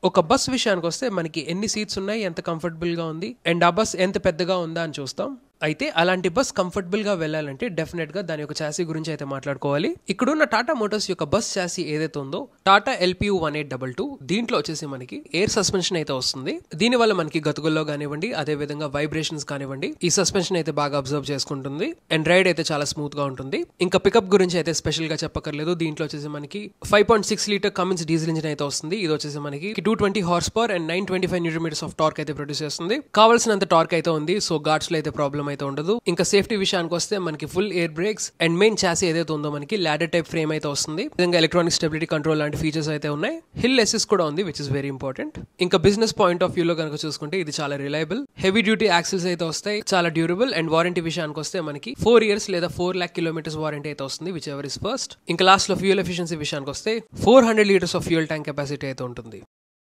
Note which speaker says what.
Speaker 1: ఒక బస్ విషయానికి వస్తే మనకి ఎన్ని సీట్స్ ఉన్నాయి, ఎంత కంఫర్టబుల్ గా ఉంది, అండ్ ఆ బస్ ఎంత పెద్దగా ఉందా అని చూస్తాం. అయితే అలాంటి బస్ కంఫర్టబుల్ గా వెళ్ళాలంటే డెఫినెట్ గా దాని యొక్క చాసీ గురించి అయితే మాట్లాడుకోవాలి. ఇక్కడున్న టాటా మోటార్స్ యొక్క బస్ చాసీ ఏదైతే ఉందో టాటా LPU 1822, దీంట్లో వచ్చేసి మనకి ఎయిర్ సస్పెన్షన్ అయితే వస్తుంది. దీని వల్ల మనకి గతుకుల్లో కానివ్వండి, అదే విధంగా వైబ్రేషన్స్ కానివ్వండి, ఈ సస్పెన్షన్ అయితే బాగా అబ్జర్వ్ చేసుకుంటుంది అండ్ రైడ్ అయితే చాలా స్మూత్ గా ఉంటుంది. ఇంకా పికప్ గురించి అయితే స్పెషల్ గా చెప్పక్కర్లేదు. దీంట్లో వచ్చేసి మనకి 5.6 లీటర్ కమిన్స్ డీజిల్ ఇంజిన్ అయితే వస్తుంది. ఇది వచ్చేసి మనకి 220 horsepower and 925 newton meters of torque అయితే ప్రొడ్యూస్ చేస్తుంది. కావాల్సినంత టార్క్ అయితే ఉంది, సో గార్డ్స్ లో అయితే ప్రాబ్లం అయితే ఉండదు. ఇంకా సేఫ్టీ విషయానికి వస్తే మనకి full air brakes and main chassis ఏదైతే ఉందో మనకి లాడర్ టైప్ ఫ్రేమ్ అయితే వస్తుంది. విధంగా ఎలక్ట్రానిక్ స్టెబిలిటీ కంట్రోల్ లాంటి ఫీచర్స్ అయితే ఉన్నాయి. హిల్ అసిస్ట్ కూడా ఉంది, విచ్ ఇస్ వెరీ ఇంపార్టెంట్. ఇంకా బిజినెస్ పాయింట్ ఆఫ్ వ్యూ లో కనుక చూసుకుంటే ఇది చాలా రిలయబుల్. హెవీ డ్యూటీ యాక్సిల్స్ అయితే వస్తాయి, చాలా డ్యూరబుల్. అండ్ వారంటీ విషయానికి వస్తే మనకి 4 years లేదా 4 lakh kilometers వారంటీ అయితే వస్తుంది, విచ్ ఎవర్ ఇస్ ఫస్ట్. ఇంకా లాస్ట్ లో ఫ్యూయల్ ఎఫిషియన్సీ విషయానికి వస్తే 400 liters of fuel tank capacity అయితే ఉంటుంది.